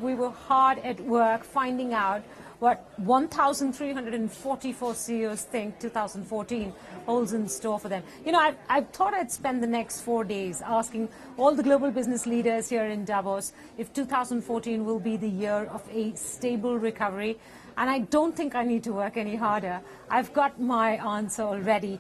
We were hard at work finding out what 1,344 CEOs think 2014 holds in store for them. You know, I thought I'd spend the next 4 days asking all the global business leaders here in Davos if 2014 will be the year of a stable recovery. And I don't think I need to work any harder. I've got my answer already.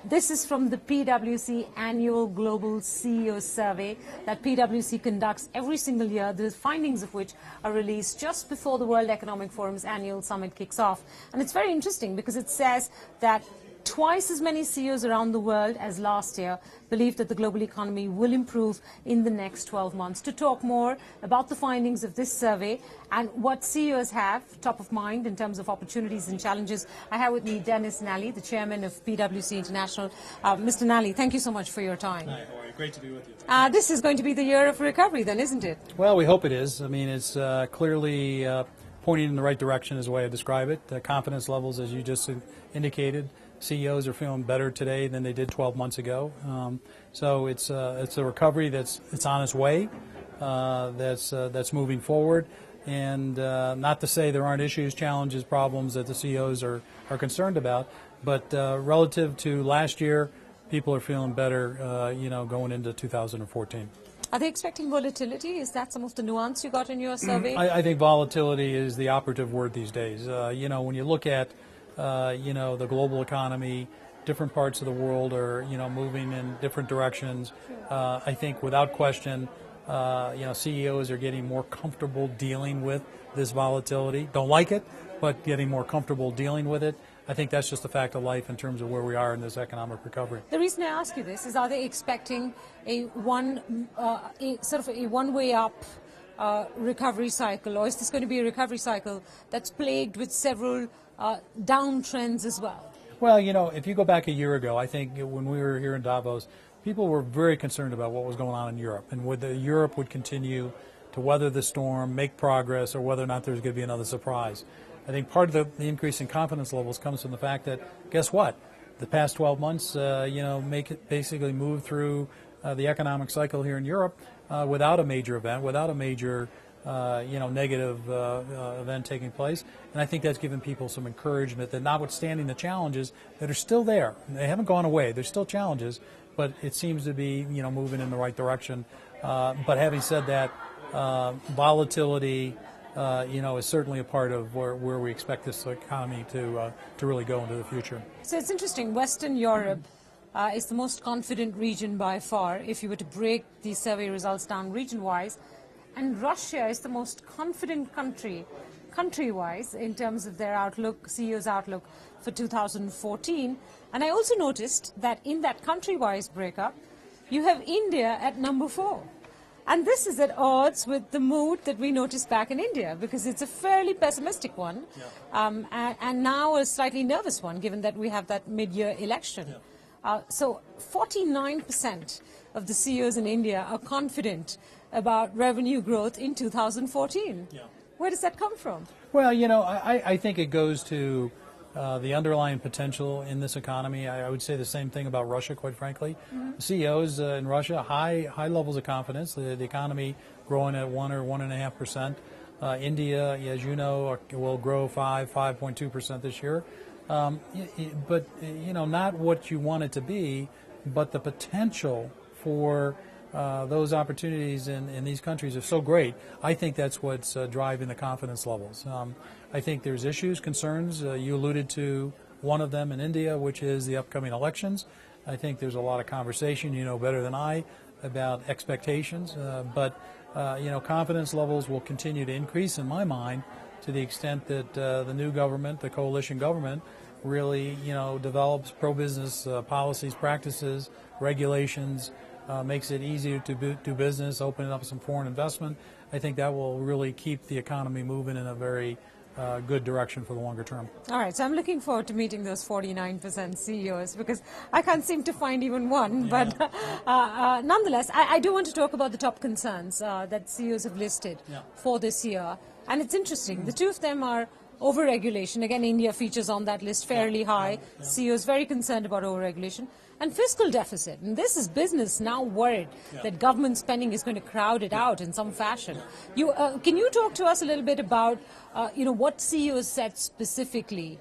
This is from the PwC annual Global CEO Survey that PwC conducts every single year, the findings of which are released just before the World Economic Forum's annual summit kicks off. And it's very interesting because it says that twice as many CEOs around the world as last year believe that the global economy will improve in the next 12 months. To talk more about the findings of this survey and what CEOs have top of mind in terms of opportunities and challenges, I have with me Dennis Nally, the chairman of PwC International. Mr. Nally, thank you so much for your time. Hi, how are you? Great to be with you. This is going to be the year of recovery then, isn't it? Well, we hope it is. I mean, it's clearly pointing in the right direction is the way I describe it. The confidence levels, as you just indicated, CEOs are feeling better today than they did 12 months ago. So it's a recovery that's on its way, that's moving forward. And not to say there aren't issues, challenges, problems that the CEOs are concerned about, but relative to last year, people are feeling better, going into 2014. Are they expecting volatility? Is that some of the nuance you got in your survey? I think volatility is the operative word these days. When you look at the global economy, different parts of the world are, moving in different directions. I think without question, CEOs are getting more comfortable dealing with this volatility. Don't like it, but getting more comfortable dealing with it. I think that's just a fact of life in terms of where we are in this economic recovery. The reason I ask you this is, are they expecting a one-way up recovery cycle, or is this going to be a recovery cycle that's plagued with several downtrends as well? Well, if you go back a year ago, I think when we were here in Davos, people were very concerned about what was going on in Europe and whether Europe would continue to weather the storm, make progress, or whether or not there's going to be another surprise. I think part of the increase in confidence levels comes from the fact that, guess what? The past 12 months, make it basically move through the economic cycle here in Europe without a major event, without a major negative event taking place. And I think that's given people some encouragement that notwithstanding the challenges that are still there, they haven't gone away, there's still challenges, but it seems to be, moving in the right direction. But having said that, volatility, is certainly a part of where we expect this economy to really go into the future. So it's interesting, Western Europe is the most confident region by far, if you were to break these survey results down region-wise. And Russia is the most confident country-wise, in terms of their outlook, CEO's outlook for 2014. And I also noticed that in that country-wise breakup, you have India at number 4. And this is at odds with the mood that we noticed back in India, because it's a fairly pessimistic one, and now a slightly nervous one, given that we have that mid-year election. So 49% of the CEOs in India are confident about revenue growth in 2014. Where does that come from? Well, I think it goes to the underlying potential in this economy. I would say the same thing about Russia, quite frankly. Mm-hmm. CEOs in Russia, high levels of confidence. The economy growing at 1 or 1.5%. India, as you know, will grow 5.2% this year. But not what you want it to be, but the potential for those opportunities in these countries are so great. I think that's what's driving the confidence levels. I think there's issues, concerns. You alluded to one of them in India, which is the upcoming elections. I think there's a lot of conversation, better than I, about expectations. But confidence levels will continue to increase, in my mind, to the extent that the new government, the coalition government, really, develops pro-business policies, practices, regulations, makes it easier to do business, opening up some foreign investment. I think that will really keep the economy moving in a very good direction for the longer term. All right, so I'm looking forward to meeting those 49% CEOs, because I can't seem to find even one. Yeah. But nonetheless, I do want to talk about the top concerns that CEOs have listed for this year. And it's interesting. The two of them are Overregulation, again, India features on that list fairly high. CEOs very concerned about overregulation. And fiscal deficit. And this is business now worried that government spending is going to crowd it out in some fashion. Can you talk to us a little bit about, what CEOs said specifically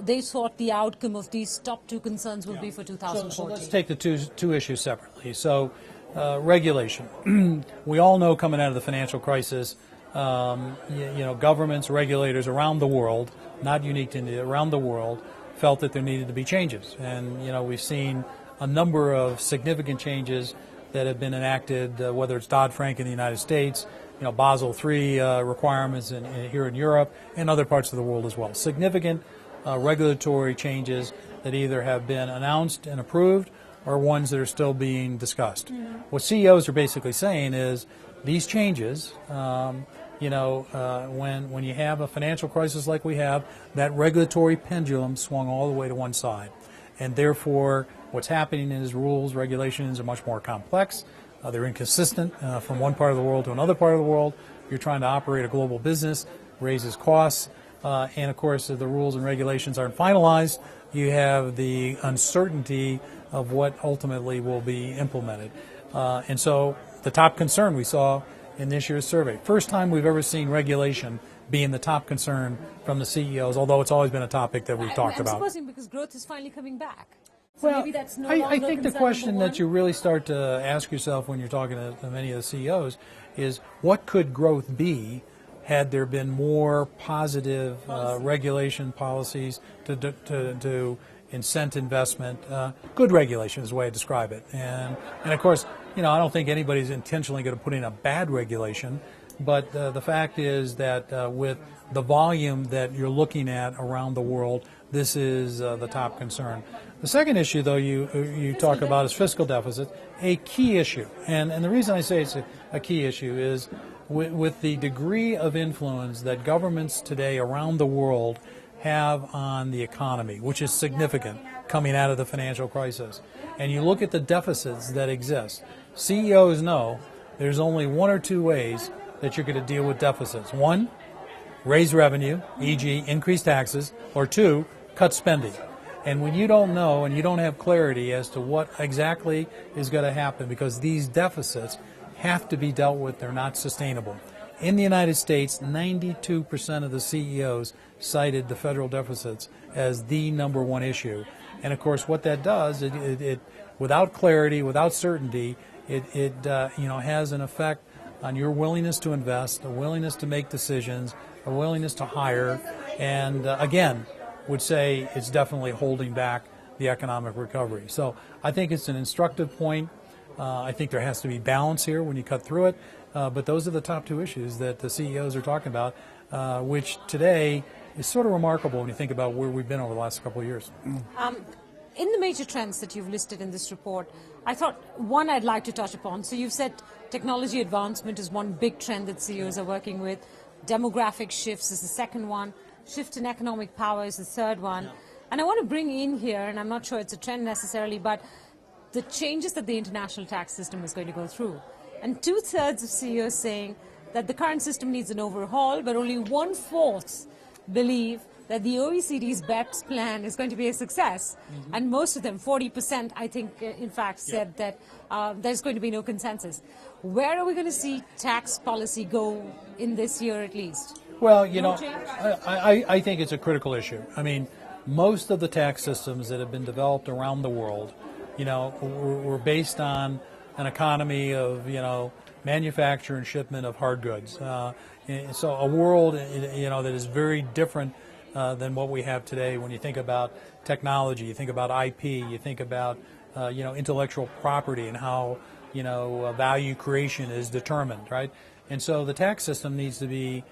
they thought the outcome of these top two concerns will be for 2014? So let's take the two issues separately. So regulation. We all know coming out of the financial crisis, governments, regulators around the world, not unique to India, around the world, felt that there needed to be changes. And, we've seen a number of significant changes that have been enacted, whether it's Dodd-Frank in the United States, Basel III requirements here in Europe, and other parts of the world as well. Significant regulatory changes that either have been announced and approved or ones that are still being discussed. Mm-hmm. What CEOs are basically saying is these changes, when you have a financial crisis like we have, that regulatory pendulum swung all the way to one side. And therefore, what's happening is rules, regulations are much more complex. They're inconsistent from one part of the world to another part of the world. You're trying to operate a global business, raises costs, and of course, if the rules and regulations aren't finalized, you have the uncertainty of what ultimately will be implemented. And so the top concern we saw in this year's survey, first time we've ever seen regulation being the top concern from the CEOs, although it's always been a topic that we've talked about. I'm supposing because growth is finally coming back. So well, maybe that's no I think the question that you really start to ask yourself when you're talking to many of the CEOs is what could growth be had there been more positive regulation policies to incent investment. Good regulation is the way I describe it. And of course, I don't think anybody's intentionally going to put in a bad regulation, but the fact is that with the volume that you're looking at around the world, this is the top concern. The second issue, though, you talk about is fiscal deficit, a key issue. And the reason I say it's a key issue is with the degree of influence that governments today around the world have on the economy, which is significant coming out of the financial crisis, and you look at the deficits that exist, CEOs know there's only one or two ways that you're going to deal with deficits. One, raise revenue, e.g. increase taxes, or two, cut spending. And when you don't know and you don't have clarity as to what exactly is going to happen, because these deficits have to be dealt with, they're not sustainable. In the United States, 92% of the CEOs cited the federal deficits as the number one issue. And of course, what that does, it without clarity, without certainty, it has an effect on your willingness to invest, a willingness to make decisions, a willingness to hire, and again, would say it's definitely holding back the economic recovery. So I think it's an instructive point. I think there has to be balance here when you cut through it. But those are the top two issues that the CEOs are talking about, which today is sort of remarkable when you think about where we've been over the last couple of years. In the major trends that you've listed in this report, I thought one I'd like to touch upon. So you've said technology advancement is one big trend that CEOs are working with. Demographic shifts is the second one. Shift in economic power is the third one. Yeah. And I want to bring in here, and I'm not sure it's a trend necessarily, but the changes that the international tax system is going to go through. And 2/3 of CEOs saying that the current system needs an overhaul, but only 1/4 believe that the OECD's BEPS plan is going to be a success. Mm-hmm. And most of them, 40%, I think, in fact, said that there's going to be no consensus. Where are we going to see tax policy go in this year at least? Well, I think it's a critical issue. I mean, most of the tax systems that have been developed around the world, were based on an economy of, manufacture and shipment of hard goods. So a world, that is very different than what we have today. When you think about technology, you think about IP, you think about, intellectual property and how, value creation is determined, right? And so the tax system needs to be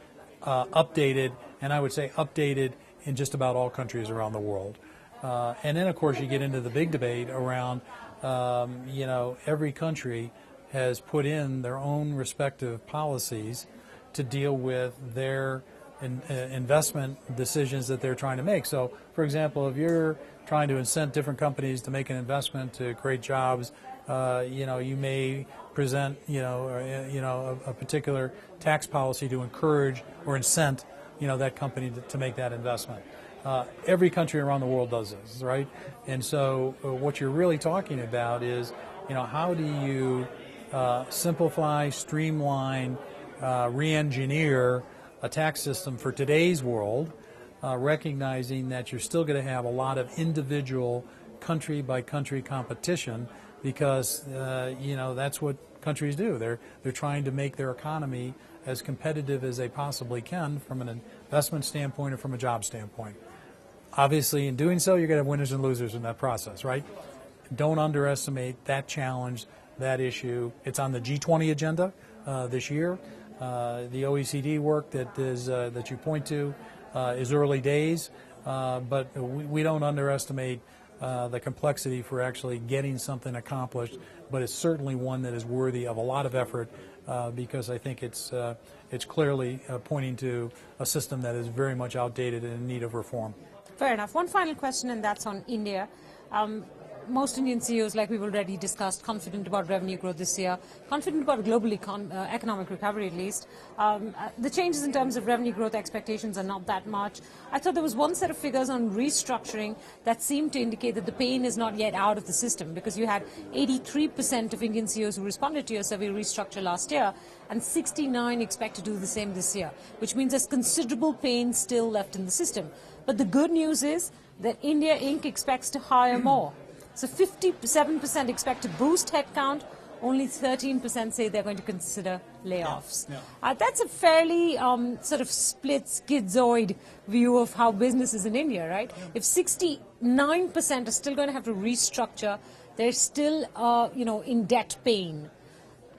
updated, and I would say updated in just about all countries around the world. And then, of course, you get into the big debate around, every country has put in their own respective policies to deal with their investment decisions that they're trying to make. So, for example, if you're trying to incent different companies to make an investment to create jobs, you may present, a particular tax policy to encourage or incent, that company to make that investment. Every country around the world does this, right? And so what you're really talking about is, how do you simplify, streamline, re-engineer a tax system for today's world, recognizing that you're still going to have a lot of individual country-by-country competition because, that's what countries do. They're trying to make their economy as competitive as they possibly can from an investment standpoint or from a job standpoint. Obviously, in doing so, you're going to have winners and losers in that process, right? Don't underestimate that challenge, that issue. It's on the G20 agenda this year. The OECD work that you point to is early days, but we don't underestimate the complexity for actually getting something accomplished, but it's certainly one that is worthy of a lot of effort because I think it's clearly pointing to a system that is very much outdated and in need of reform. Fair enough. One final question, and that's on India. Most Indian CEOs, like we've already discussed, confident about revenue growth this year, confident about global economic recovery at least. The changes in terms of revenue growth expectations are not that much. I thought there was one set of figures on restructuring that seemed to indicate that the pain is not yet out of the system because you had 83% of Indian CEOs who responded to your survey restructure last year and 69 expect to do the same this year, which means there's considerable pain still left in the system. But the good news is that India Inc. expects to hire more. So 57% expect to boost headcount, only 13% say they're going to consider layoffs. Yeah. That's a fairly sort of split, schizoid view of how business is in India, right? Yeah. If 69% are still going to have to restructure, they're still, in debt pain.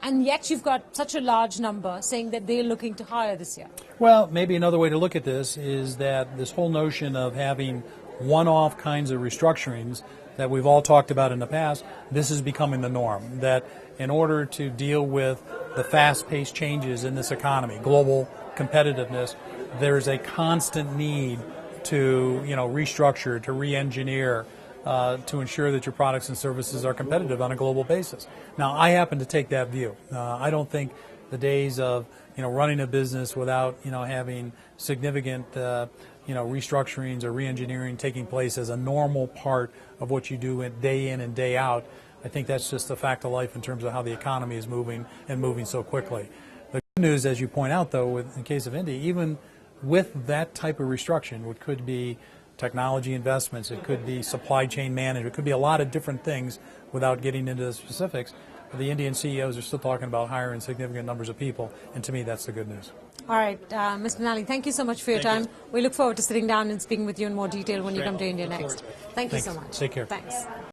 And yet you've got such a large number saying that they're looking to hire this year. Well, maybe another way to look at this is that this whole notion of having one-off kinds of restructurings that we've all talked about in the past, this is becoming the norm. That in order to deal with the fast-paced changes in this economy, global competitiveness, there's a constant need to, restructure, to re-engineer, to ensure that your products and services are competitive on a global basis. Now, I happen to take that view. I don't think the days of, running a business without, having significant, restructurings or re-engineering taking place as a normal part of what you do day in and day out. I think that's just a fact of life in terms of how the economy is moving and moving so quickly. The good news, as you point out, though, in the case of India, even with that type of restructuring, which could be technology investments, it could be supply chain management, it could be a lot of different things without getting into the specifics, the Indian CEOs are still talking about hiring significant numbers of people, and to me that's the good news. All right, Mr. Nally, thank you so much for your time. We look forward to sitting down and speaking with you in more detail when you come to India next. Thank you so much. Take care. Thanks.